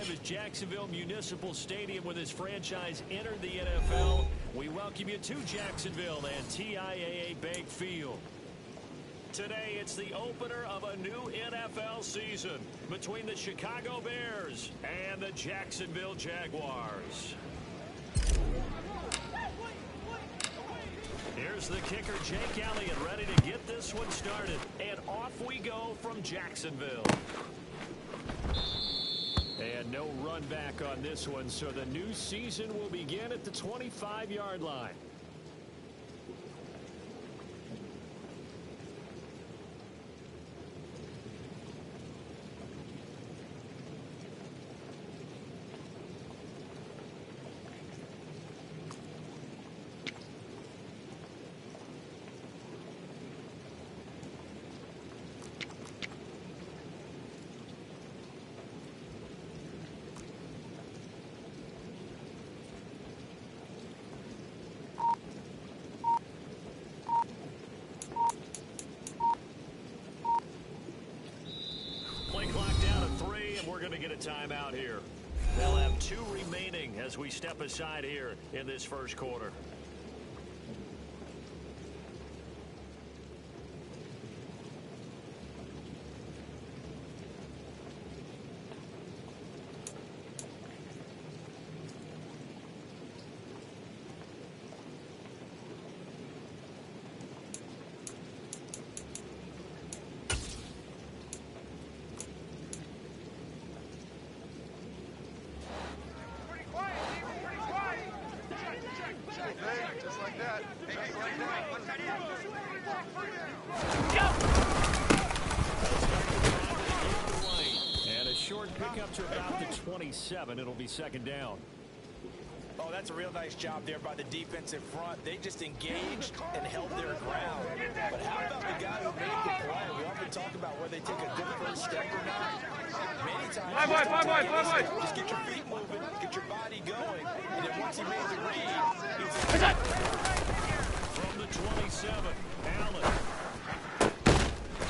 time as Jacksonville Municipal Stadium when this franchise entered the NFL. We welcome you to Jacksonville and TIAA Bank Field. Today, it's the opener of a new NFL season between the Chicago Bears and the Jacksonville Jaguars. Here's the kicker, Jake Elliott, ready to get this one started. And off we go from Jacksonville. And no run back on this one, so the new season will begin at the 25-yard line. We're going to get a timeout here. They'll have 2 remaining as we step aside here in this first quarter. And a short pickup to about the 27. It'll be second down. Oh, that's a real nice job there by the defensive front. They just engaged and held their ground. But how about the guy who made the play? We often talk about where they take a good first step or not. Many times, just get your feet moving, get your body going, and then once he made the read, from the 27, Allen.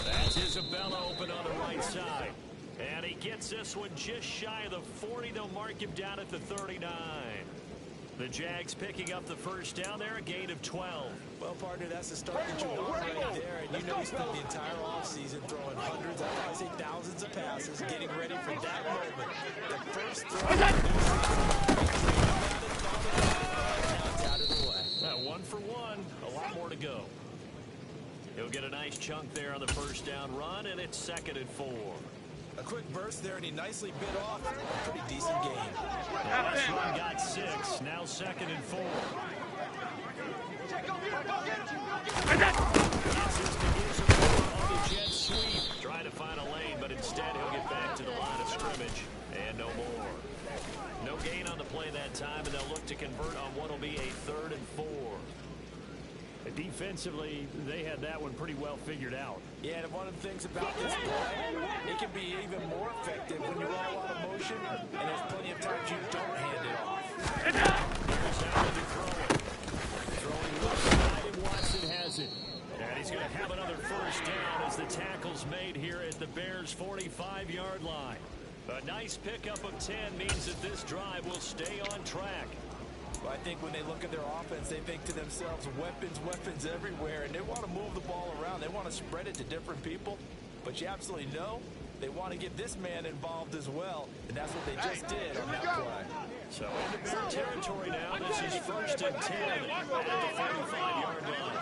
That's Isabella open on the right side. And he gets this one just shy of the 40. They'll mark him down at the 39. The Jags picking up the first down there, a gain of 12. Well, partner, that's the start that you want right there. And you know he spent the entire offseason throwing hundreds, I'd probably say thousands of passes, getting ready for that moment. The first throw. Now it's out of the way. 1 for 1, a lot more to go. He'll get a nice chunk there on the first down run, and it's 2nd and 4. A quick burst there, and he nicely bit off a pretty decent game. The last one got 6, now 2nd and 4. This is the use of the jet sweep. Trying to find a lane, but instead he'll get back to the line of scrimmage. And no more. No gain on the play that time, and they'll look to convert on what will be a 3rd and 4. Defensively, they had that one pretty well figured out. Yeah, and one of the things about this play, it can be even more effective when you roll out of motion, and there's plenty of times you don't hand it off. Here's Allen to throw it. Throwing left side, and Watson has it. And he's going to have another first down as the tackle's made here at the Bears' 45-yard line. A nice pickup of 10 means that this drive will stay on track. Well, I think when they look at their offense, they think to themselves, weapons everywhere, and they want to move the ball around. They want to spread it to different people, but you absolutely know they want to get this man involved as well, and that's what they just did on that play. So into Bear territory now. This is 1st and 10 at the 45-yard line.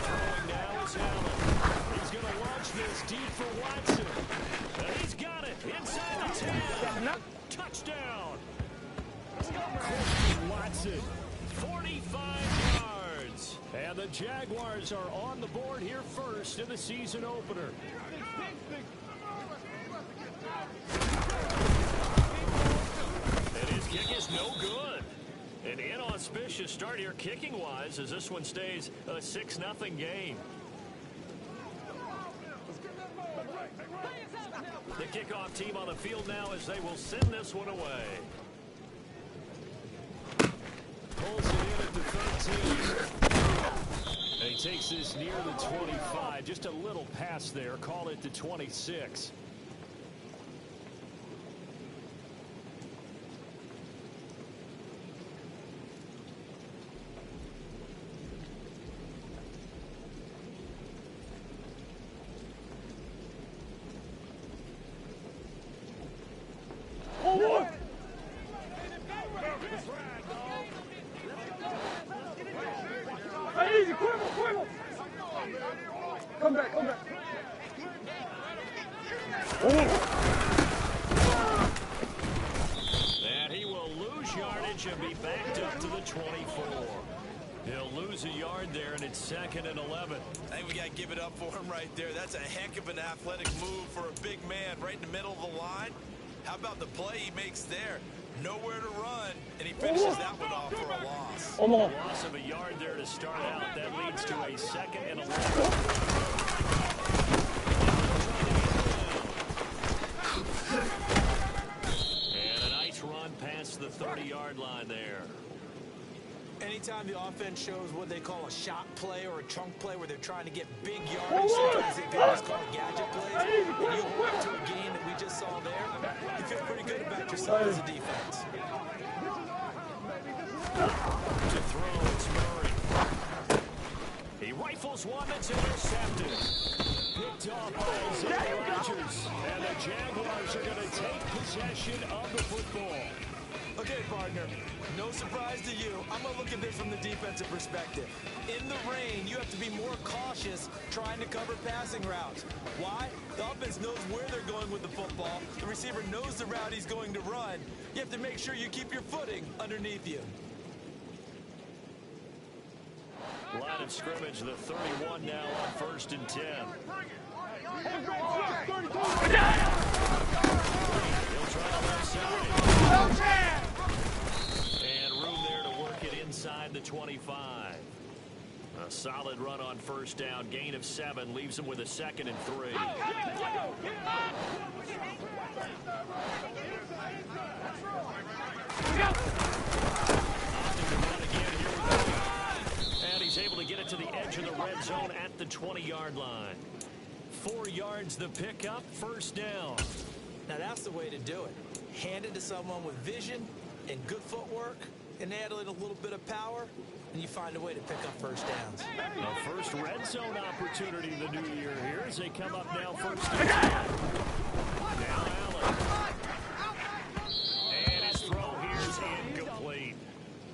Throwing now is Allen. He's going to launch this deep for Watson. And he's got it inside the 10. Touchdown. Courtney Watson, 45 yards. And the Jaguars are on the board here first in the season opener. And his kick is no good. An inauspicious start here kicking-wise as this one stays a 6-0 game. The kickoff team on the field now as they will send this one away. takes this near the 25. Just a little pass there. Call it the 26. Come back, come back. And he will lose yardage and be backed up to the 24. He'll lose a yard there, and it's 2nd and 11. I think we got to give it up for him right there. That's a heck of an athletic move for a big man right in the middle of the line. How about the play he makes there? Nowhere to run, and he finishes that one off for a loss. A loss of a yard there to start out. That leads to a 2nd and 11. And a nice run past the 30-yard line there. Anytime the offense shows what they call a shot play or a chunk play where they're trying to get big yardage, sometimes they can just call gadget plays, and you hold up to a gain that we just saw there, you feel pretty good about yourself as a defense. To throw, it's Murray. He rifles one that's intercepted. Picked off by Zay Rodgers. And the Jaguars are going to take possession of the football. Okay, partner, no surprise to you. I'm going to look at this from the defensive perspective. In the rain, you have to be more cautious trying to cover passing routes. Why? The offense knows where they're going with the football. The receiver knows the route he's going to run. You have to make sure you keep your footing underneath you. Line of scrimmage, the 31 now on 1st and 10. He'll try to left side. And room there to work it inside the 25. A solid run on 1st down. Gain of 7 leaves him with a 2nd and 3. And he's able to get it to the edge of the red zone at the 20-yard line. 4 yards the pickup, 1st down. Now that's the way to do it. Hand it to someone with vision and good footwork, and add in a little bit of power, and you find a way to pick up 1st downs. The first red zone opportunity of the new year here as they come up now 1st and 10. Now Allen. And his throw here is incomplete.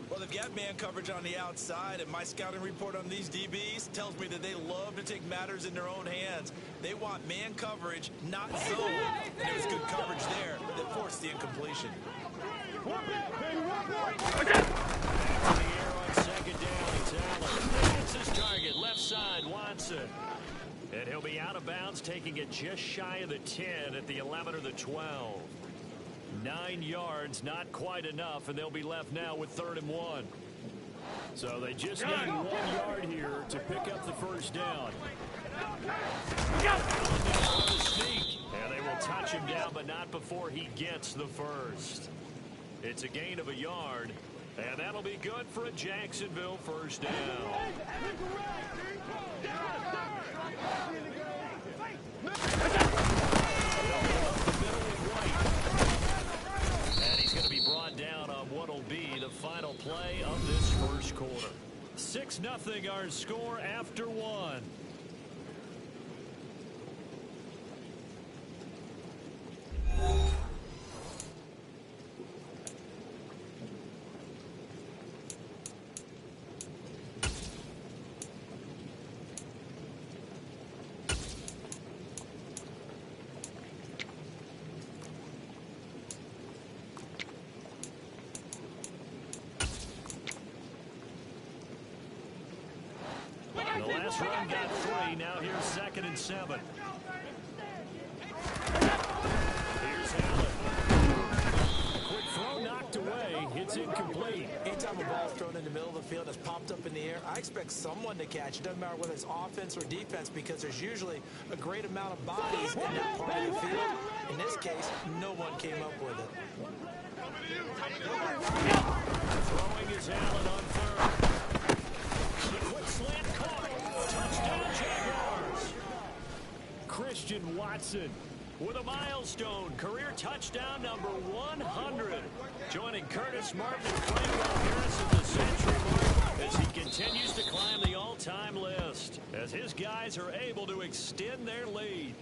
Well, they've got man coverage on the outside, and my scouting report on these DBs tells me that they love to take matters in their own hands. They want man coverage, not zone, and it was good coverage there that forced the incompletion. Back to the air on 2nd down. It's Allen. It's his target, left side, Watson. And he'll be out of bounds, taking it just shy of the 10 at the 11 or the 12. 9 yards, not quite enough, and they'll be left now with 3rd and 1. So they just need 1 yard here to pick up the 1st down. Sneak, and they will touch him down, but not before he gets the 1st. It's a gain of a yard, and that'll be good for a Jacksonville 1st down. And he's going to be brought down on what'll be the final play of this 1st quarter. 6-0 our score after 1. The last run got 3. Now here's 2nd and 7. Here's Allen. Quick throw knocked away. It's incomplete. Anytime a ball's thrown in the middle of the field and it's popped up in the air, I expect someone to catch it. Doesn't matter whether it's offense or defense, because there's usually a great amount of bodies in that part of the field. In this case, no one came up with it. Throwing is Allen on 3rd. The quick slant caught. Watson with a milestone career touchdown number 100. Joining Curtis Martin and Franco Harris at the century mark as he continues to climb the all-time list, as his guys are able to extend their lead.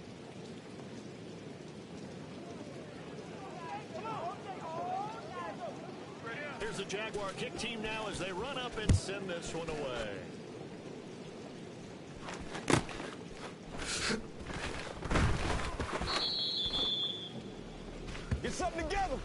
Here's the Jaguar kick team now as they run up and send this one away. Get something together.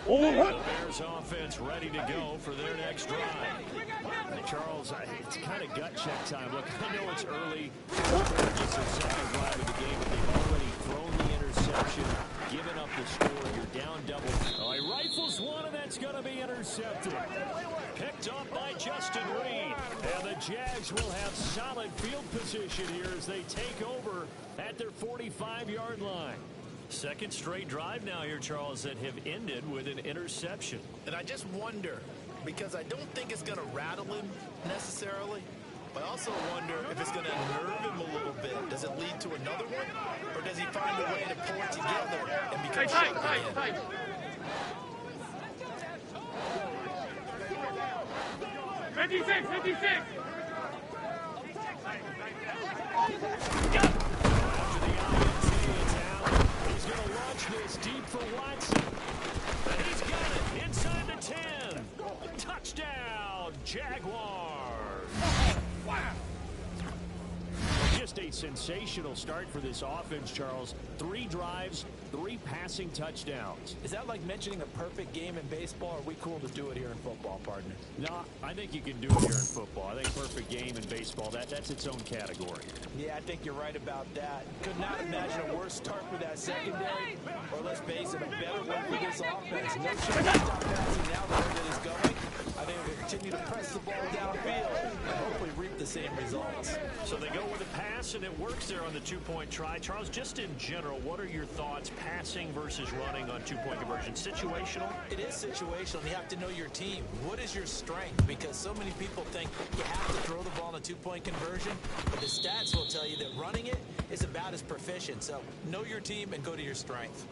The Bears offense ready to go for their next drive. Charles, it's kind of gut check time. Look, I know it's early. It's their second drive of the game, but they've already thrown the interception, given up the score. You're down double. Oh, he rifles one, and that's going to be intercepted. Picked off by Justin Reed. And the Jags will have solid field position here as they take over at their 45-yard line. Second straight drive now here, Charles, that have ended with an interception. And I just wonder, because I don't think it's going to rattle him necessarily, but I also wonder if it's going to nerve him a little bit. Does it lead to another one? Or does he find a way to pull it together and become sharp again? 56. He's going to launch this deep for Watson. And he's got it inside the 10. Touchdown, Jaguars. Just a sensational start for this offense, Charles. 3 drives, 3 passing touchdowns. Is that like mentioning a perfect game in baseball? Or are we cool to do it here in football, partner? No, I think you can do it here in football. I think perfect game in baseball, that's its own category. Yeah, I think you're right about that. Could not imagine a worse start for that secondary, or let's face it, a better one for this offense. No chance to stop passing now the way that it's going. I think we'll continue to press the ball downfield and hopefully reap the same results. So they go with a pass, and it works there on the 2-point try. Charles, just in general, what are your thoughts passing versus running on 2-point conversion? Situational? It is situational. You have to know your team. What is your strength? Because so many people think you have to throw the ball in a 2-point conversion, but the stats will tell you that running it is about as proficient. So know your team and go to your strength.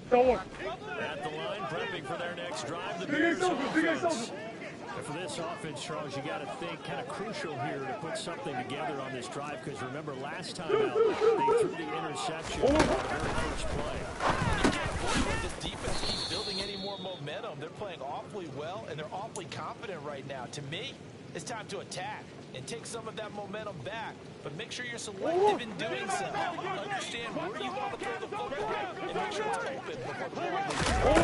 At the line, prepping for their next drive, the Bears offense. And for this offense, Charles, you got to think kind of crucial here to put something together on this drive, because remember last time out, they threw the interception on the very first play. You can't afford this defense keep building any more momentum. They're playing awfully well, and they're awfully confident right now. To me, it's time to attack and take some of that momentum back. But make sure you're selective in doing so. Understand where you want to throw the football and make sure it's open before the ball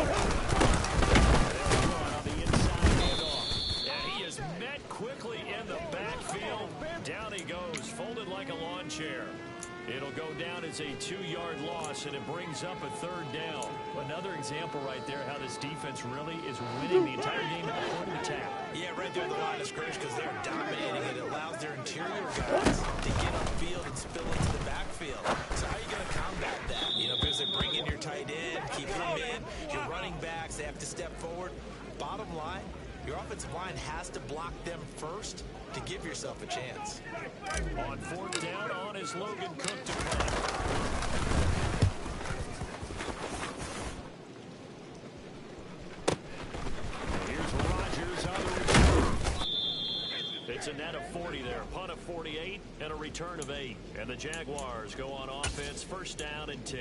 On the inside handoff. And he is met quickly in the backfield. Down he goes, folded like a lawn chair. It'll go down as a 2-yard loss, and it brings up a 3rd down. Another example right there how this defense really is winning the entire game at the point of attack. Yeah, right there at the line of scrimmage, because they're dominating it. It allows their interior guys to get upfield and spill into the backfield. So how are you going to combat that? You know, because they bring in your tight end, keep them in. Your running backs, they have to step forward. Bottom line, your offensive line has to block them first to give yourself a chance. On 4th down, on is Logan Cook to play. Here's Rodgers on the return. It's a net of 40 there. Punt of 48 and a return of 8. And the Jaguars go on offense, 1st down and 10.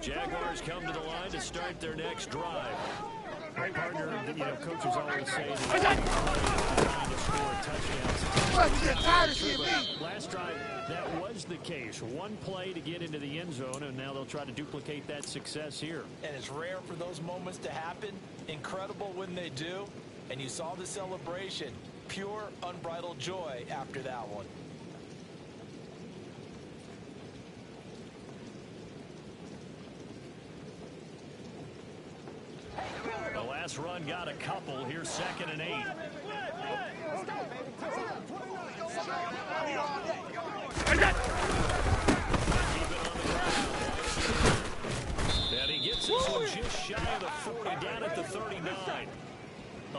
Jaguars come to the line to start their next drive. Hey, partner, you know, coaches always say that trying to score touchdowns. Last drive, that was the case. One play to get into the end zone, and now they'll try to duplicate that success here. And it's rare for those moments to happen. Incredible when they do. And you saw the celebration. Pure, unbridled joy after that one. The last run got a couple. Here's 2nd and 8. And he gets this one just shy of the 40, down at the 39.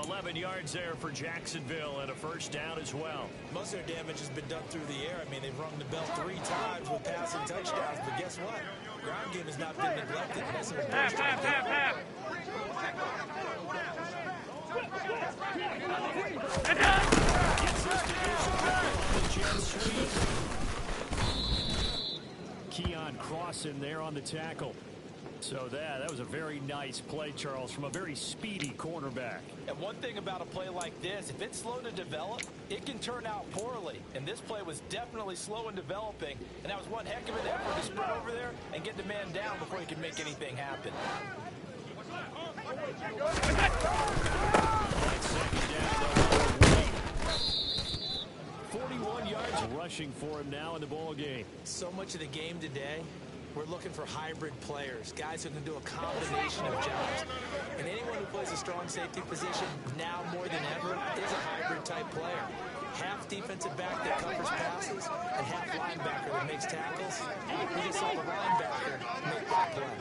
11 yards there for Jacksonville and a first down as well. Most of their damage has been done through the air. I mean, they've rung the bell 3 times with passing touchdowns, but guess what? Ground game has not been neglected. Half. Keon Crossan there on the tackle. So that was a very nice play, Charles, from a very speedy cornerback. And one thing about a play like this, if it's slow to develop, it can turn out poorly. And this play was definitely slow in developing. And that was one heck of an effort to sprint over there and get the man down before he could make anything happen. 41 yards rushing for him now in the ball game. So much of the game today, we're looking for hybrid players, guys who can do a combination of jobs. And anyone who plays a strong safety position now more than ever is a hybrid type player. Half defensive back that covers passes and half linebacker that makes tackles. We just saw the linebacker make that play.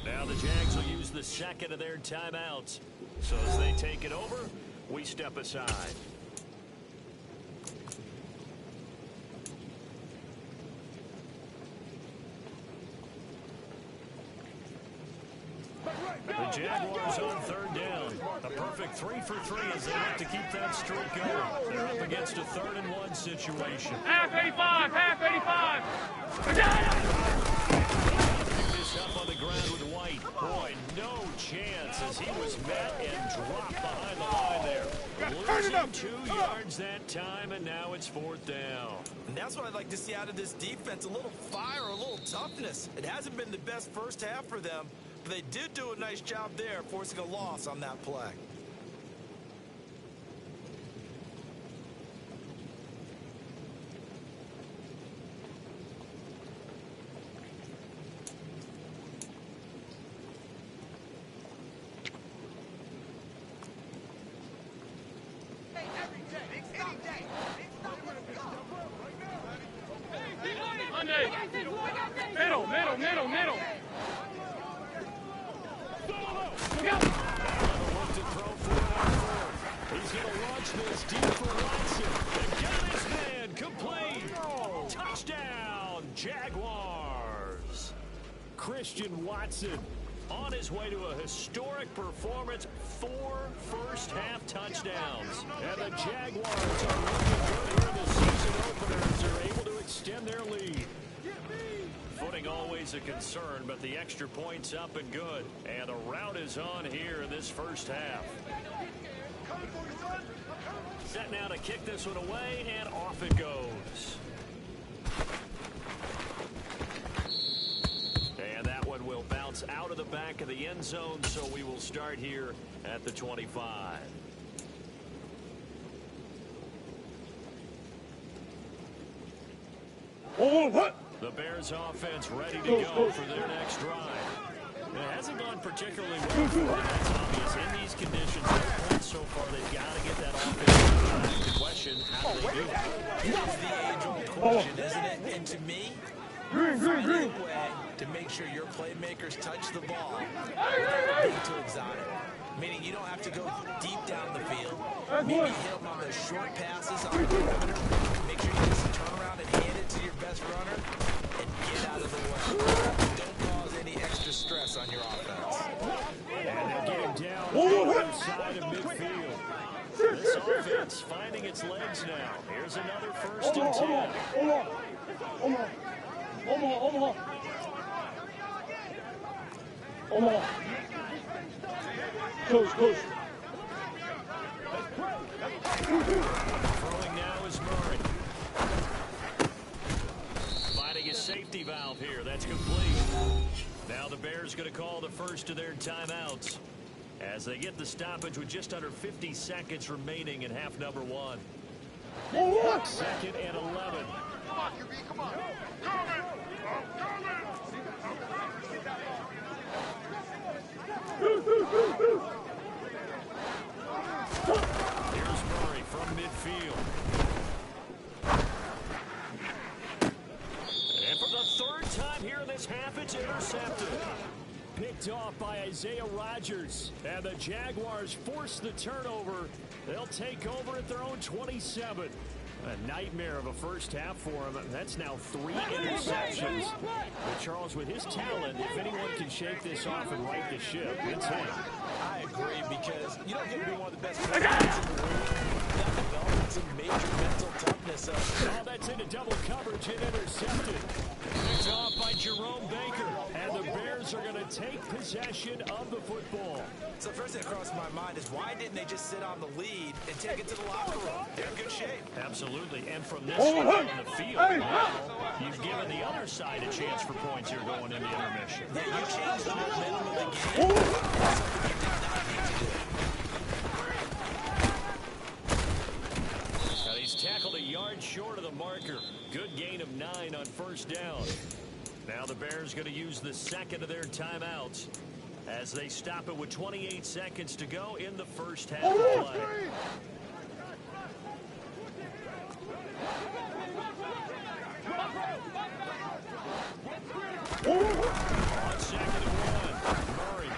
Now the Jags will use the second of their timeouts. So as they take it over, we step aside. The Jaguars on 3rd down. A perfect 3 for 3 as they look to keep that streak going. They're up against a 3rd and 1 situation. Half 85. Pick this up on the ground with White. Boy, no chance as he was met and dropped behind the line there. Losing 2 yards that time, and now it's 4th down. And that's what I'd like to see out of this defense, a little fire, a little toughness. It hasn't been the best first half for them, but they did do a nice job there, forcing a loss on that play. Middle. He's going to launch this deep for Watson. And get his man complete. Touchdown, Jaguars. Christian Watson on his way to a historic performance. 4 first-half touchdowns. And the Jaguars are looking good here in the season opener as they're able to extend their lead. Footing always a concern, but the extra point's up and good. And the route is on here in this first half. Set now to kick this one away, and off it goes. And that one will bounce out of the back of the end zone, so we will start here at the 25. The Bears offense ready to go for their next drive. It hasn't gone particularly well for them. It's obvious in these conditions. So far, they've got to get that offense. The question, how do they do it? It is the age-old question, isn't it? And to me, finding a way to make sure your playmakers touch the ball without being too exotic. Meaning you don't have to go deep down the field. Maybe hit them on those short passes on the perimeter. Make sure you just turn around and hand it to your best runner and get out of the way. Don't cause any extra stress on your offense. And they'll get him down on the other side of midfield. This offense finding its legs now. Here's another 1st and 10. Close. Throwing now is Murray. Finding a safety valve here. That's complete. Now the Bears going to call the first of their timeouts as they get the stoppage with just under 50 seconds remaining in half number one. Second and 11. Come on, QB, come on. Here's Murray from midfield. And for the third time here in this half, it's intercepted. Picked off by Isaiah Rodgers. And the Jaguars force the turnover. They'll take over at their own 27. A nightmare of a first half for him. That's now 3 interceptions. But Charles, with his talent, if anyone can shake this off and right the ship, it's him. I agree, because you don't get to be one of the best players in the world. You have to develop some major mental toughness. Oh, that's into double coverage and intercepted. Picked off by Jerome Baker. And the Bears are going to take possession of the football. So first thing that crossed my mind is, why didn't they just sit on the lead and take it to the locker room? They're in good shape. Absolutely. And from this point on the field, now you've given the other side a chance for points here going into intermission. Yeah, you changed the momentum of the game. Something you did not need to do. Now he's tackled a yard short of the marker. Good gain of 9 on first down. Now the Bears going to use the second of their timeouts as they stop it with 28 seconds to go in the first half of play. On second and 1, Murray.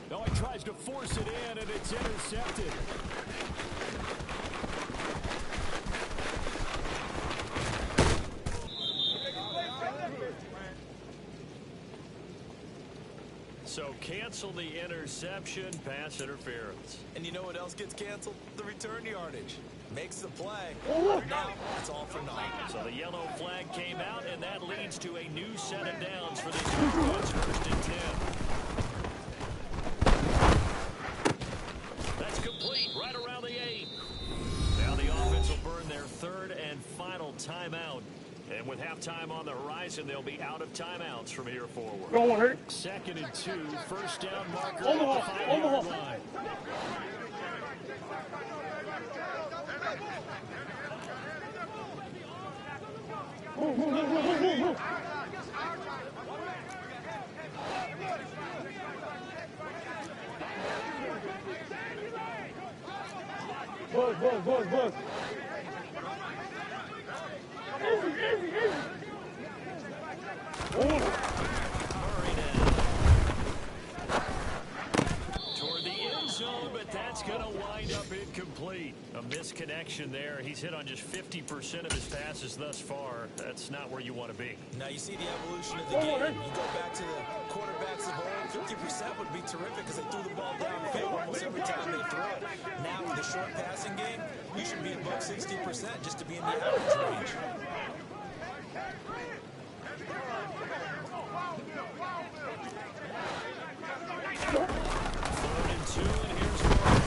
No, he tries to force it in, and it's intercepted. So cancel the interception, pass interference. And you know what else gets canceled? The return yardage. Makes the play. Now it's all for naught. So the yellow flag came out, and that leads to a new set of downs for the defense. First and 10. That's complete, right around the 8. Now the offense will burn their third and final timeout. And with halftime on the horizon, they'll be out of timeouts from here forward. Don't hurt. Second and 2, first down marker at the 5-yard line. Buzz. Toward the end zone, but that's going to wind up incomplete. A misconnection there. He's hit on just 50% of his passes thus far. That's not where you want to be. Now you see the evolution of the game. You go back to the quarterbacks of old, 50% would be terrific because they threw the ball downfield almost every time they throw it. Now with the short passing game, you should be above 60% just to be in the average range. Third and 2, and here's Murray.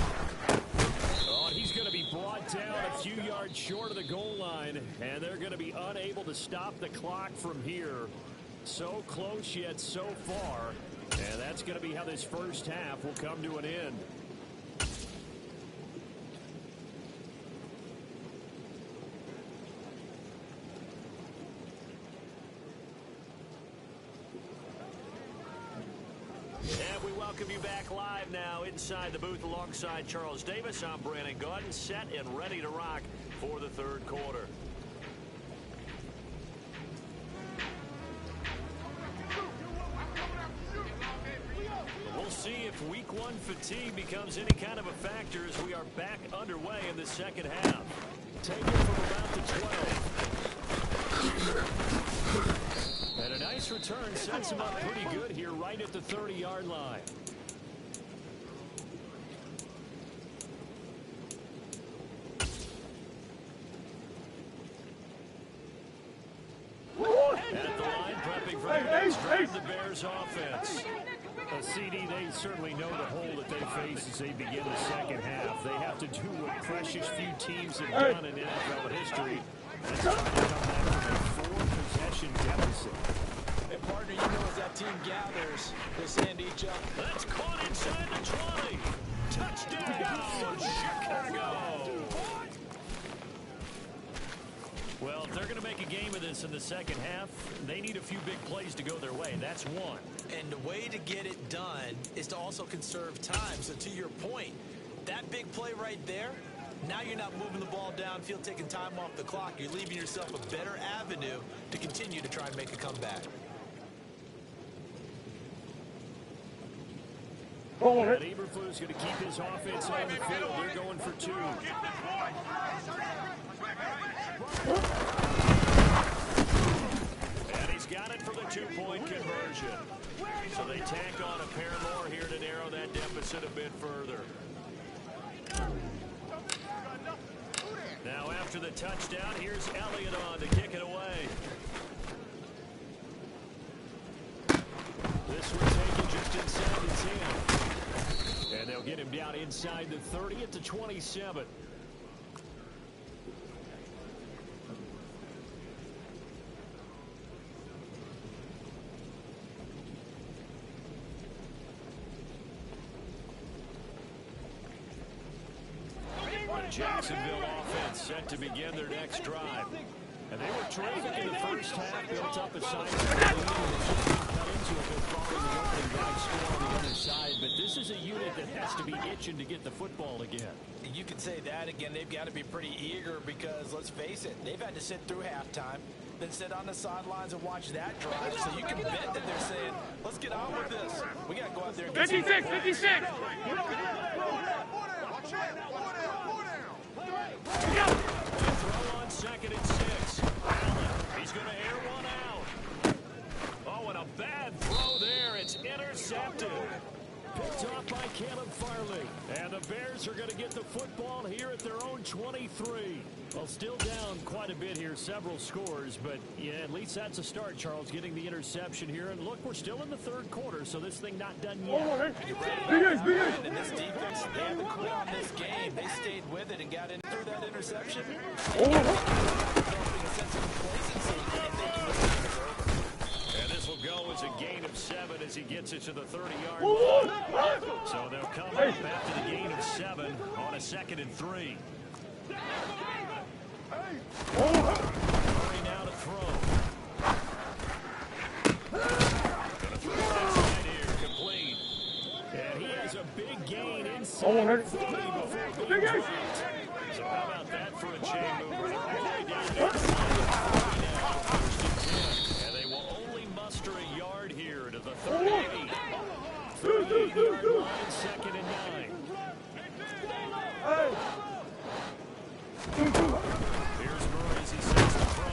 Oh, he's going to be brought down a few yards short of the goal line, and they're going to be unable to stop the clock from here. So close yet so far, and that's going to be how this first half will come to an end. And we welcome you back live now inside the booth alongside Charles Davis. I'm Brandon Gaudin, set and ready to rock for the third quarter. We'll see if week 1 fatigue becomes any kind of a factor as we are back underway in the second half. Take it from about the 12. And a nice return sets him up pretty good here right at the 30-yard line. At the line, prepping for the next drive, the Bears offense. CD, they certainly know the hole that they face as they begin the second half. They have to do what precious few teams have done in NFL history. That's trying to come back from a 4-possession deficit. And partner, you know as that team gathers, they stand each other. That's caught inside the 20. Touchdown, Chicago. Well, if they're going to make a game of this in the second half, they need a few big plays to go their way. That's one. And the way to get it done is to also conserve time. So to your point, that big play right there, now you're not moving the ball downfield, taking time off the clock. You're leaving yourself a better avenue to continue to try and make a comeback. And Eberflus going to keep his offense on the field. They're going for two. And he's got it for the two-point conversion. So they tack on a pair more here to narrow that deficit a bit further. Now after the touchdown, here's Elliott on to kick it away. This one taken just inside the 10. And they'll get him down inside the 30 at the 27. Jacksonville offense set to begin their next drive. And they were terrific in the first half, built up a side cut into a bit following the opening drive score on the other side. But this is a unit that has to be itching to get the football again. You can say that again. They've got to be pretty eager because, let's face it, they've had to sit through halftime, then sit on the sidelines and watch that drive. So you can bet that they're saying, let's get on with this. We got to go out there and get 56. Throw on 2nd and 6. Allen, he's going to air one out. Oh, and a bad throw there. It's intercepted. Picked off by Caleb Farley. And the Bears are going to get the football here at their own 23. Well, still down quite a bit here, several scores. But, yeah, at least that's a start, Charles, getting the interception here. And look, we're still in the third quarter, so this thing not done yet. And this defense, they haven't quit on this game. They stayed with it and got in through that interception. And this will go as a gain of 7 as he gets it to the 30-yard line. So they'll come up after the gain of 7 on a 2nd and 3. Murray now to throw. Gonna throw it inside here, complete. And he has a big gain inside 40 before being dropped. So how about that for a chain mover? All the way down to inside the 40 now for 1st and 10. And they will only muster a yard here to the 38. 38-yard line, 2nd and 9. Here's Murray as he sets the throw.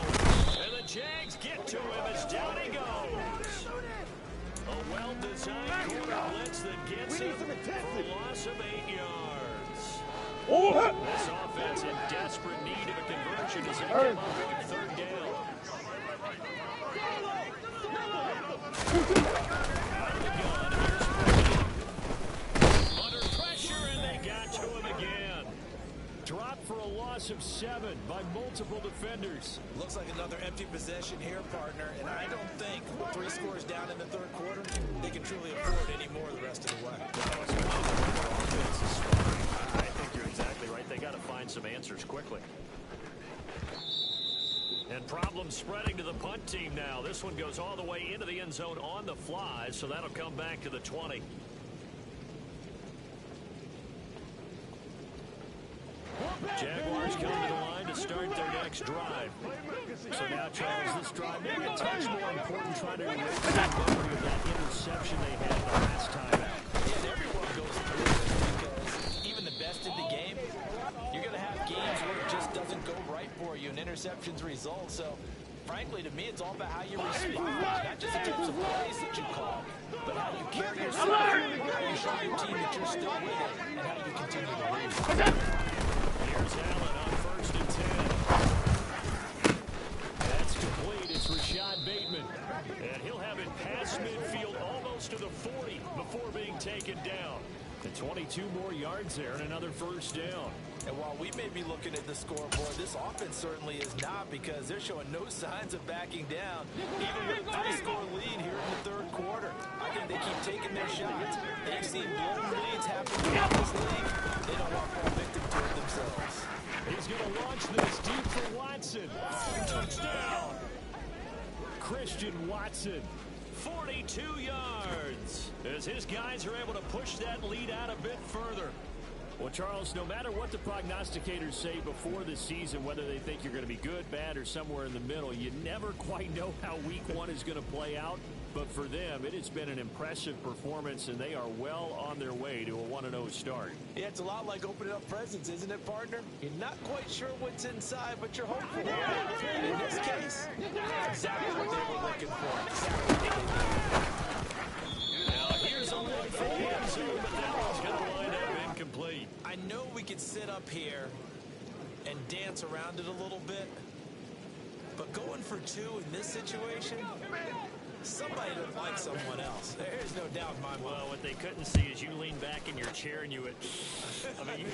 And the Jags get to him as down he goes. A well-designed quarter blitz that gets him for a loss of 8 yards. This offense in desperate need of a conversion as they come up on 3rd down. Out of the gun, here's Murray. Under pressure, and they got to him again. Dropped for a loss of 7 by multiple defenders. Looks like another empty possession here, partner. And I don't think with 3 scores down in the 3rd quarter, they can truly afford any more the rest of the way. I think you're exactly right. They got to find some answers quickly. And problems spreading to the punt team now. This one goes all the way into the end zone on the fly, so that'll come back to the 20. Jaguars come to the line to start their next drive. So now, Charles, this drive maybe a touch more important, trying to erase the memory of that interception they had the last time out. And everyone goes through this because even the best in the game, you're going to have games where it just doesn't go right for you and interceptions result. So, frankly, to me, it's all about how you respond, not just in terms of plays that you call, but how you carry yourself, how you show your team that you're still with it, and how you continue to lead. Here's Allen on 1st and 10. That's complete. It's Rashad Bateman. And he'll have it past midfield, almost close to the 40 before being taken down. And 22 more yards there and another first down. And while we may be looking at the scoreboard, this offense certainly is not, because they're showing no signs of backing down, even with a 3-score lead here in the third quarter. I think they keep taking their shots. They've seen blown leads happen in this league. They don't want to fall victim to it themselves. He's going to launch this deep for Watson. Touchdown! Christian Watson, 42 yards, as his guys are able to push that lead out a bit further. Well, Charles, no matter what the prognosticators say before the season, whether they think you're going to be good, bad, or somewhere in the middle, you never quite know how week one is going to play out. But for them, it has been an impressive performance, and they are well on their way to a 1-0 start. Yeah, it's a lot like opening up presents, isn't it, partner? You're not quite sure what's inside, but you're hopeful. And in this case, exactly what they were looking for. Exactly what they needed. Now, here's a look for the end zone, but that one's going to wind up incomplete. I know we could sit up here and dance around it a little bit, but going for 2 in this situation, somebody doesn't like someone else. There's no doubt in my mind. Well, what they couldn't see is you lean back in your chair and you would, I mean,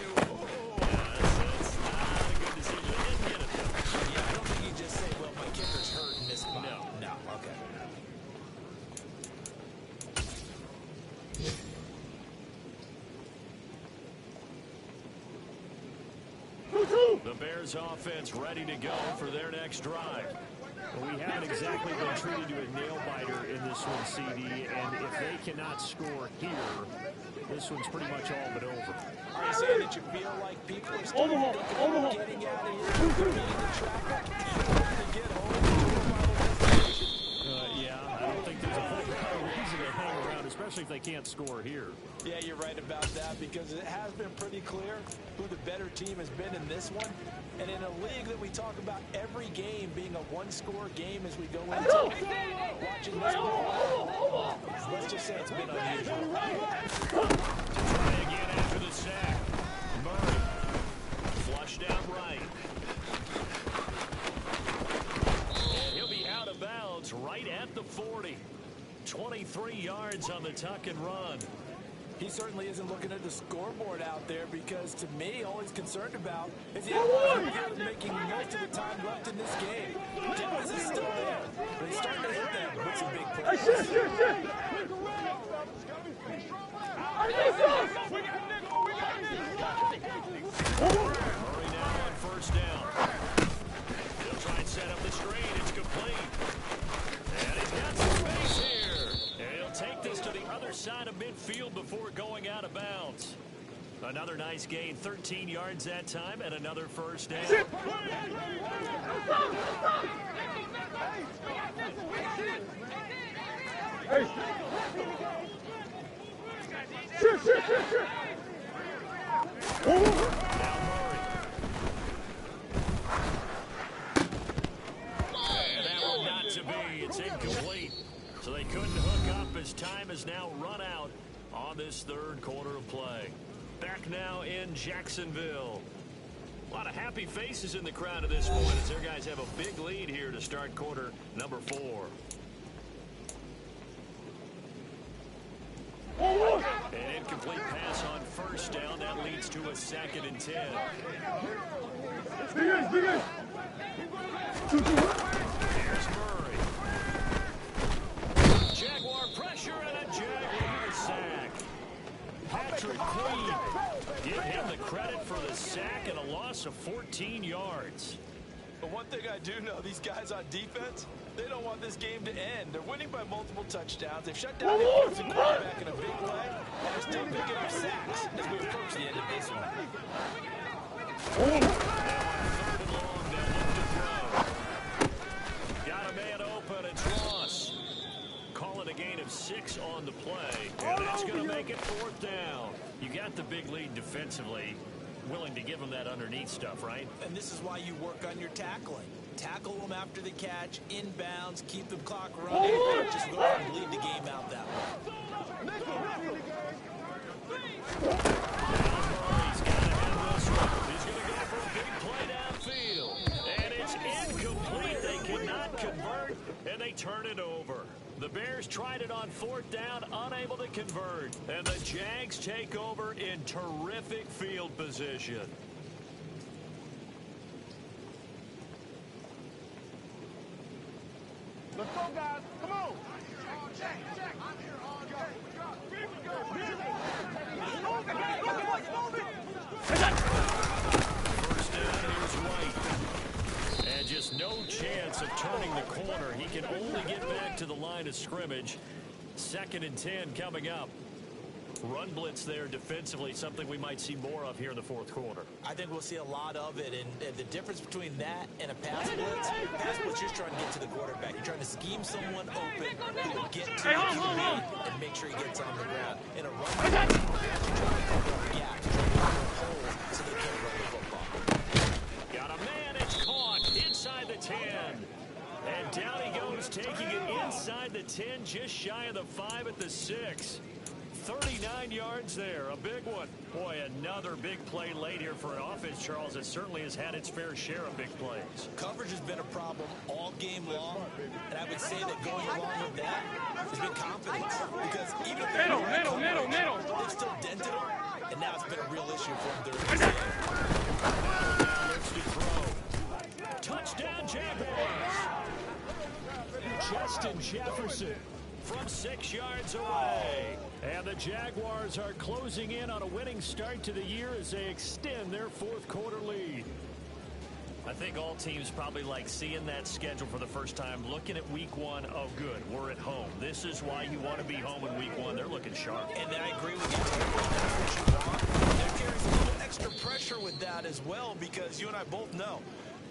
that's not a good decision. They didn't get it, though. Yeah, I don't think you just say, well, my kicker's hurt in this spot. No, okay. The Bears offense ready to go for their next drive. Well, we haven't exactly been treated to a nail-biter in this one, CD, and if they cannot score here, this one's pretty much all but over. Are you saying that you feel like people are still thinking about getting out of here, beating the traffic, to get home to a final destination? Yeah, I don't think there's a whole lot of reason to hang around, especially if they can't score here. Yeah, you're right about that, because it has been pretty clear who the better team has been in this one. And in a league that we talk about every game being a one-score game as we go into, watching this one, let's just say it's been unusual. Try again after the sack. Murray, flushed out right. And he'll be out of bounds right at the 40. 23 yards on the tuck and run. He certainly isn't looking at the scoreboard out there, because to me, all he's concerned about is the outfield making most of the time left in this game. Dallas is still there, but he's starting to hit them with some big plays. Murray now on first down. He'll try and set up the screen. It's complete. And he's got some space here. And he'll take this to the other side of midfield before going out of bounds. Another nice gain, 13 yards that time, and another first down. Now Murray. And that one not to be. It's incomplete. So they couldn't hook up as time has now run out on this third quarter of play. Back now in Jacksonville. A lot of happy faces in the crowd at this point as their guys have a big lead here to start quarter number 4. An incomplete pass on first down. That leads to a 2nd and 10. Here's Murray. Jaguar pressure and a Jaguar sack. Patrick Queen, give him the credit for the sack and a loss of 14 yards. But one thing I do know, these guys on defense, they don't want this game to end. They're winning by multiple touchdowns. They've shut down the opposing quarterback in a big way, and they're still picking up sacks as we approach the end of this one. Now on 3rd and long, they'll look to throw. Got a man open, it's Ross. Call it a gain of 6 on the play, and that's going to make it 4th down. You got the big lead defensively. Willing to give them that underneath stuff, right? And this is why you work on your tackling. Tackle them after the catch, inbounds, keep the clock running, just go out and lead the game out that way. Murray's got to have this one. He's going to go for a big play downfield. And it's incomplete. They cannot convert, and they turn it over. The Bears tried it it on 4th down, unable to convert. And the Jags take over in terrific field position. Let's go, guys. Come on. Jack, I'm here all day. First down, here's White. And just no chance of turning the corner. He can only get back to the line of scrimmage. 2nd and 10 coming up. Run blitz there defensively, something we might see more of here in the 4th quarter. I think we'll see a lot of it, and the difference between that and a pass blitz, you're trying to get to the quarterback. You're trying to scheme someone open who will get to the QB and make sure he gets on the ground. In a run blitz, you're trying to cover up gaps, you're trying to cover a hole so they can't run the football. Got a man, it's caught inside the 10. And down he goes, taking it inside the 10, just shy of the 5 at the 6. 39 yards there, a big one. Boy, another big play late here for an offense, Charles, that certainly has had its fair share of big plays. Coverage has been a problem all game long, and I would say that going along with that has been confidence. Because even if they've still dented them, and now it's been a real issue for them during this game. Now looks to throw. Touchdown, Jaguars. Justin Jefferson from 6 yards away. And the Jaguars are closing in on a winning start to the year as they extend their 4th quarter lead. I think all teams probably like seeing that schedule for the first time, looking at week 1. Oh, good, we're at home. This is why you want to be home in week 1. They're looking sharp. And I agree with you. That's what you want. There carries a little extra pressure with that as well, because you and I both know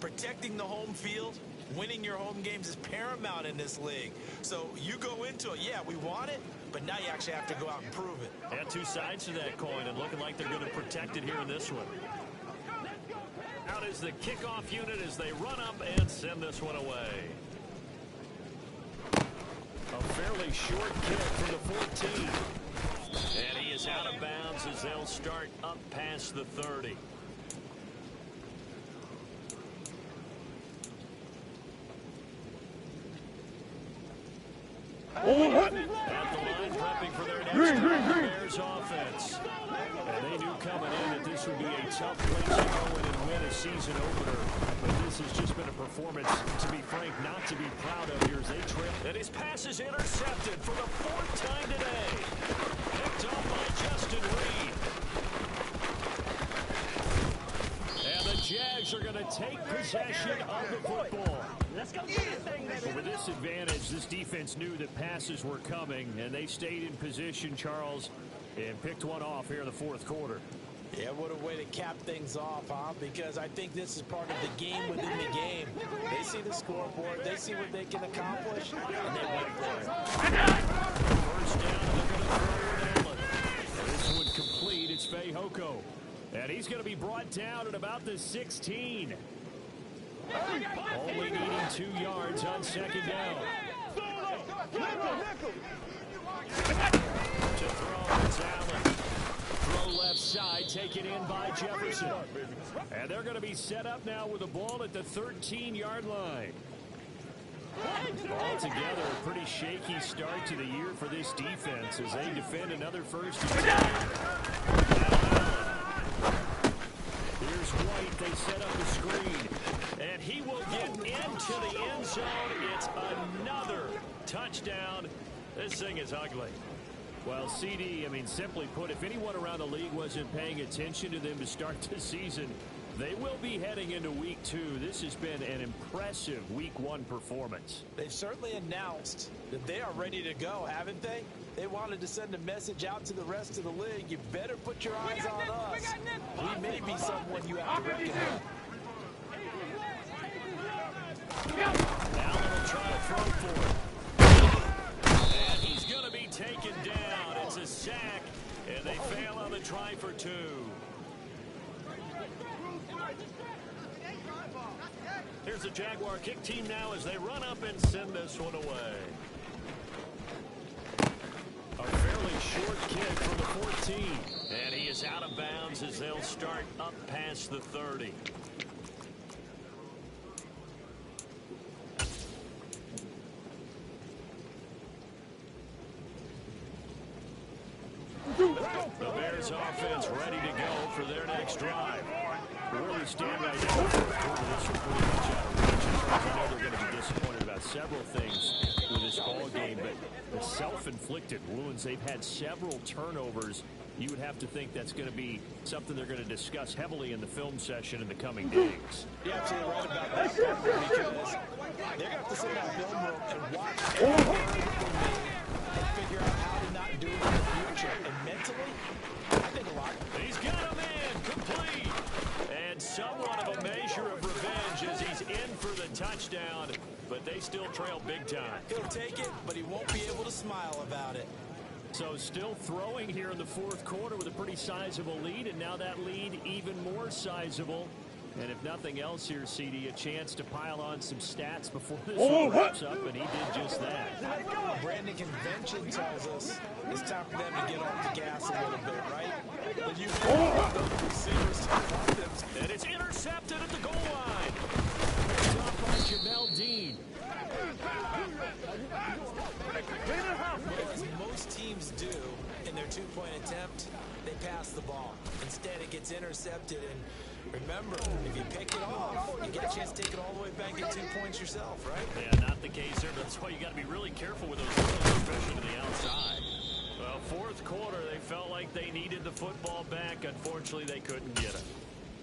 protecting the home field, winning your home games is paramount in this league. So you go into it, yeah, we want it, but now you actually have to go out and prove it. And 2 sides to that coin, and looking like they're going to protect it here in this one. Out is the kickoff unit as they run up and send this one away. A fairly short kick for the 14. And he is out of bounds as they'll start up past the 30. At the line, prepping for their next Bears offense. And they knew coming in that this would be a tough place to go in and win a season opener. But this has just been a performance, to be frank, not to be proud of here as they trip. And his pass is intercepted for the 4th time today. Picked off by Justin Reed. And the Jags are going to take possession of the football. Let's go get this thing, baby. But with this advantage, this defense knew that passes were coming, and they stayed in position, Charles, and picked one off here in the 4th quarter. Yeah, what a way to cap things off, huh? Because I think this is part of the game within the game. They see the scoreboard, they see what they can accomplish, and they went for it. First down, and they're going to throw it Allen. This one complete, it's Fehoko. And he's going to be brought down at about the 16. Only needing 2 yards on 2nd down. To throw, it's Allen. Throw left side, taken in by Jefferson. And they're going to be set up now with the ball at the 13-yard line. Altogether, a pretty shaky start to the year for this defense as they defend another 1st and 10. Here's White. They set up a screen. And he will get into the end zone. It's another touchdown. This thing is ugly. Well, CD, simply put, if anyone around the league wasn't paying attention to them to start the season, they will be heading into week 2. This has been an impressive week 1 performance. They've certainly announced that they are ready to go, haven't they? They wanted to send a message out to the rest of the league. You better put your eyes on us. We may be someone you have to reckon with. Allen will try to throw for it. And he's going to be taken down. It's a sack, and they fail on the try for 2. Here's the Jaguar kick team now as they run up and send this one away. A fairly short kick from the 14. And he is out of bounds as they'll start up past the 30. The Bears offense ready to go for their next drive. Where we stand right now, this is pretty much out of reach. I know they're going to be disappointed about several things with this ball game, but the self-inflicted wounds, they've had several turnovers. You would have to think that's going to be something they're going to discuss heavily in the film session in the coming days. You're absolutely right about that, because they're going to have to sit in that film room and watch everything and figure out how to not do it in the future. And mentally, I think a lot. He's got him in, complete. And somewhat of a measure of revenge as he's in for the touchdown, but they still trail big time. He'll take it, but he won't be able to smile about it. So still throwing here in the fourth quarter with a pretty sizable lead, and now that lead even more sizable. And if nothing else here, CD, a chance to pile on some stats before this one wraps up, and he did just that. Brandon convention tells us it's time for them to get off the gas a little bit, right? But you those receivers to them. And it's intercepted at the goal line. Dropped by Jamel Dean. As most teams do in their two-point attempt, they pass the ball. Instead, it gets intercepted, and remember, if you pick it off, you get a chance to take it all the way back and get 2 points yourself, right? Yeah, not the case there, but that's why you got to be really careful with those throws, especially to the outside. Well, fourth quarter, they felt like they needed the football back. Unfortunately, they couldn't get it.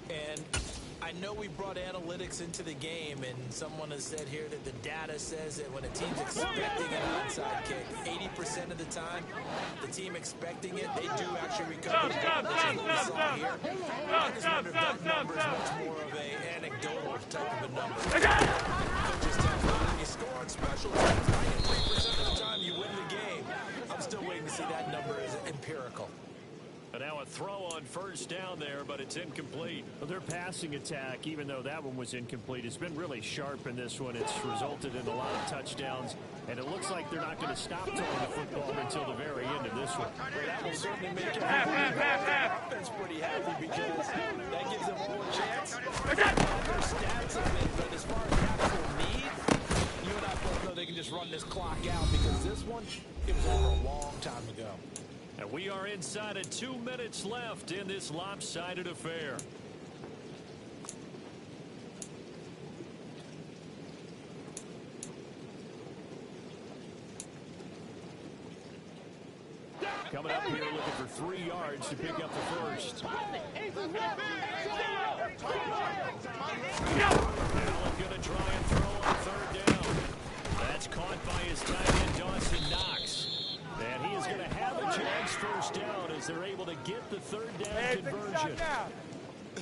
And I know we brought analytics into the game, and someone has said here that the data says that when a team's expecting an onside kick, 80% of the time, the team expecting it, they do actually recover the ball, which is what we saw here. I just wonder if that number is much more of an anecdotal type of a number. Coaches tell me when you score on special teams, 93% of the time you win the game. I'm still waiting to see that number as empirical. And now a throw on first down there, but it's incomplete. Well, their passing attack, even though that one was incomplete, has been really sharp in this one. It's resulted in a lot of touchdowns, and it looks like they're not going to stop throwing the football until the very end of this one. Well, that will certainly make everybody offense pretty happy, because that gives them all a chance. Their stats have been, but as far as actual need, you and I both know they can just run this clock out, because this one, it was over a long time ago. And we are inside of 2 minutes left in this lopsided affair. Coming up here looking for 3 yards to pick up the first. Allen going to try and throw on third down. That's caught by his tight end, Dawson Knox. And he is going to have a chance first down as they're able to get the third down conversion.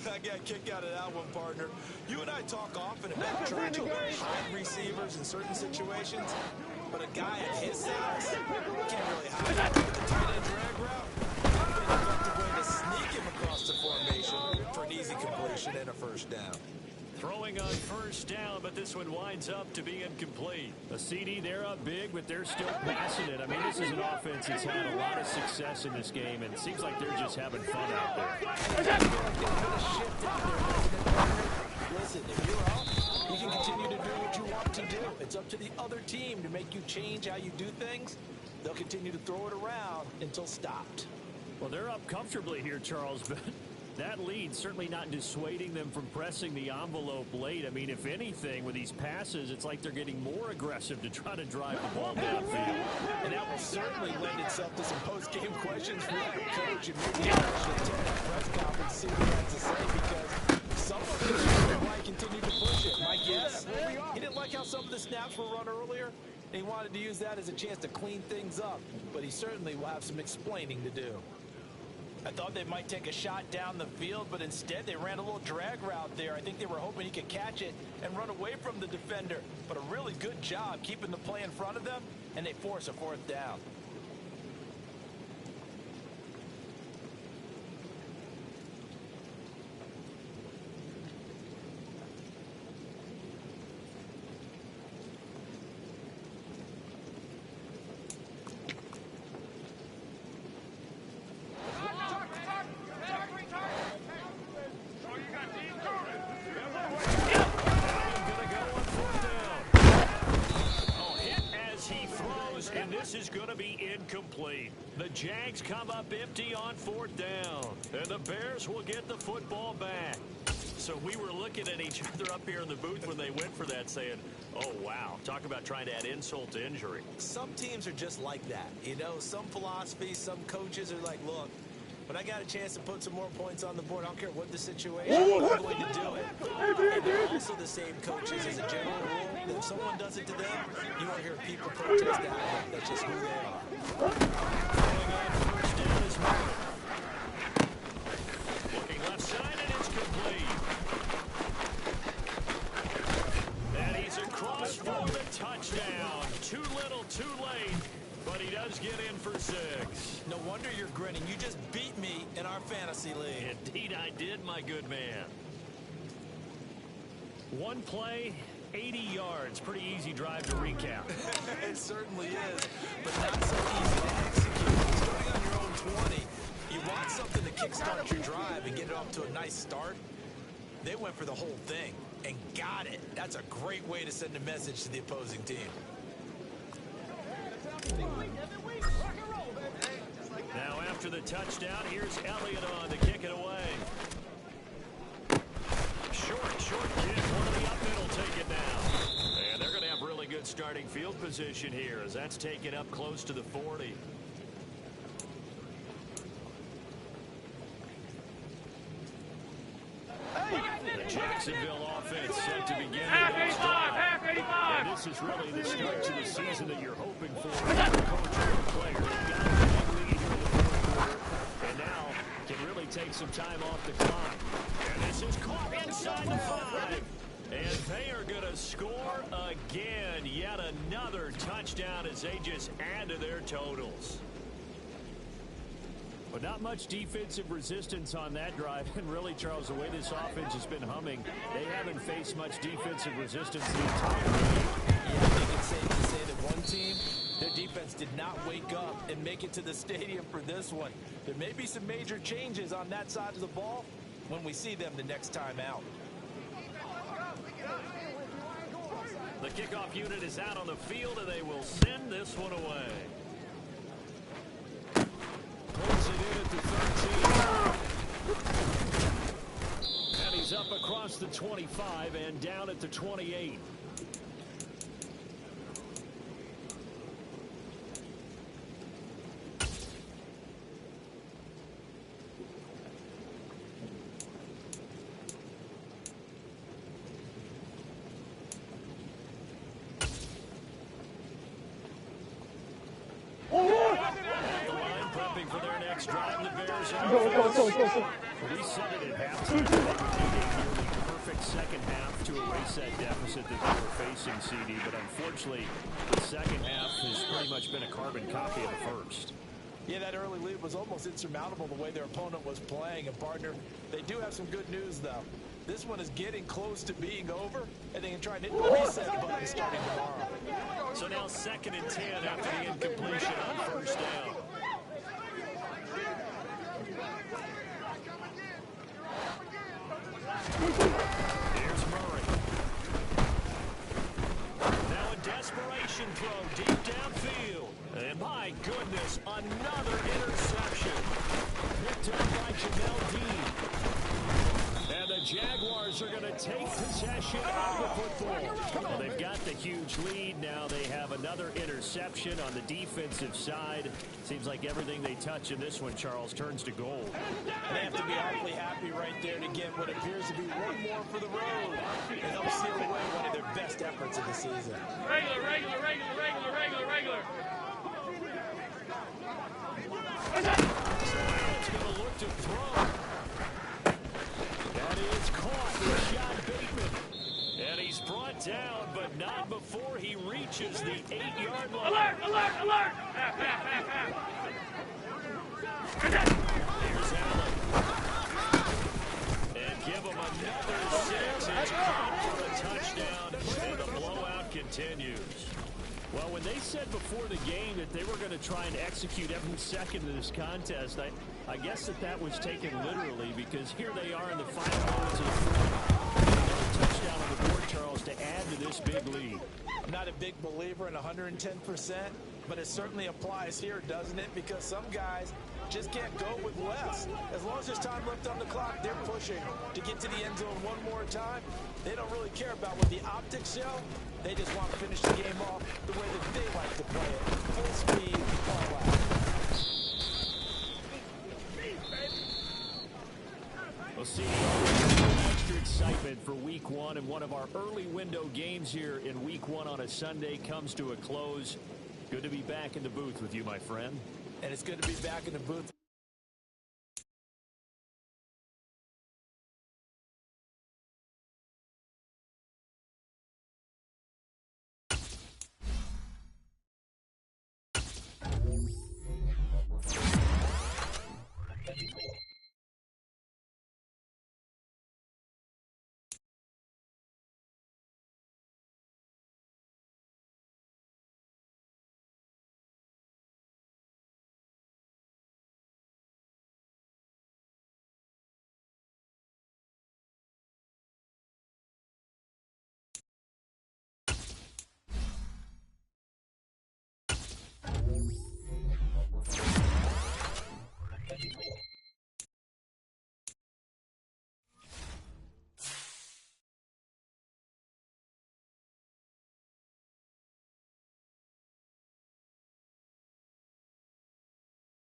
I got a kick out of that one, partner. You and I talk often about trying to hide receivers in certain situations, but a guy at his size can't really hide him. With the tight end drag route, an effective way to sneak him across the formation for an easy completion and a first down. Throwing on first down, but this one winds up to be incomplete. A CD, they're up big, but they're still passing it. I mean, this is an offense that's had a lot of success in this game, and it seems like they're just having fun out there. Listen, if you're up, you can continue to do what you want to do. It's up to the other team to make you change how you do things. They'll continue to throw it around until stopped. Well, they're up comfortably here, Charles, but that lead certainly not dissuading them from pressing the envelope late. I mean, if anything, with these passes, it's like they're getting more aggressive to try to drive the ball downfield. And that will certainly lend itself to some post-game questions for that coach, and maybe actually attend that press conference, see what he has to say, because some of them might continue to push it. My guess, he didn't like how some of the snaps were run earlier, and he wanted to use that as a chance to clean things up, but he certainly will have some explaining to do. I thought they might take a shot down the field, but instead they ran a little drag route there. I think they were hoping he could catch it and run away from the defender. But a really good job keeping the play in front of them, and they force a fourth down. going to be incomplete. The Jags come up empty on 4th down, and the Bears will get the football back. So we were looking at each other up here in the booth when they went for that saying, oh, wow, talk about trying to add insult to injury. Some teams are just like that. You know, some philosophies, some coaches are like, look, when I got a chance to put some more points on the board, I don't care what the situation, I'm going to do it. And they're also the same coaches as a general rule. That if someone does it to them, you won't hear people protest that. That's just who they are. Going on 1st down is Murray. Looking left side, and it's complete. And he's across for the touchdown. Too little, too late. But he does get in for 6. No wonder you're grinning. You just beat me in our fantasy league. Indeed I did, my good man. One play, 80 yards. Pretty easy drive to recap. It certainly is, but not so easy to execute. Starting on your own 20, you want something to kickstart your drive and get it off to a nice start. They went for the whole thing and got it. That's a great way to send a message to the opposing team. Now after the touchdown, here's Elliott on to kick it away. Short kick. One of the up middle take it down. And they're going to have really good starting field position here as that's taken up close to the 40. The Jacksonville offense set to begin. Half 85. And this is really the start to the season that you're hoping for as a coach or a player. You've got a big lead here in the 4th quarter, and now can really take some time off the clock. And this is caught inside the 5. And they are going to score again. Yet another touchdown as they just add to their totals. But not much defensive resistance on that drive. And really, Charles, the way this offense has been humming, they haven't faced much defensive resistance the entire game. Yeah, I think it's safe to say that one team, their defense did not wake up and make it to the stadium for this one. There may be some major changes on that side of the ball when we see them the next time out. The kickoff unit is out on the field, and they will send this one away. Pulls it in at the 13. And he's up across the 25 and down at the 28. For their next drive, the Bears are we said it at halftime. They would need a nearly perfect second half to erase that deficit that they were facing, CD. But unfortunately, the second half has pretty much been a carbon copy of the first. Yeah, that early lead was almost insurmountable the way their opponent was playing. And, partner, they do have some good news, though. This one is getting close to being over, and they can try and hit the reset button starting tomorrow. So now 2nd and 10 after the incompletion on 1st down. Here's Murray. Now a desperation throw deep downfield. And my goodness, another interception. Picked up by Jamel Dean. And the Jaguars are going to take possession of the football. Well, they've got the huge lead. Now they have another interception on the defensive side. Seems like everything they touch in this one, Charles, turns to gold. They have to be awfully happy right there to get what appears to be one more for the road. And they'll seal away one of their best efforts of the season. Regular. It's going to look to throw. That is caught. Rashad Bateman. And he's brought down, but not before he reaches the 8-yard line. Alert! Here's Allen. And give him another 6. It's caught for a touchdown, and the blowout continues. Well, when they said before the game that they were going to try and execute every second of this contest, I guess that was taken literally, because here they are in the final moments of the fourth. Another touchdown on the board, Charles, to add to this big lead. I'm not a big believer in 110%, But it certainly applies here, doesn't it? Because some guys just can't go with less. As long as there's time left on the clock, they're pushing to get to the end zone one more time. They don't really care about what the optics show. They just want to finish the game off the way that they like to play it. Full speed, all out. We'll see extra excitement for week one, and one of our early window games here in week one on a Sunday comes to a close. Good to be back in the booth with you, my friend. And it's good to be back in the booth.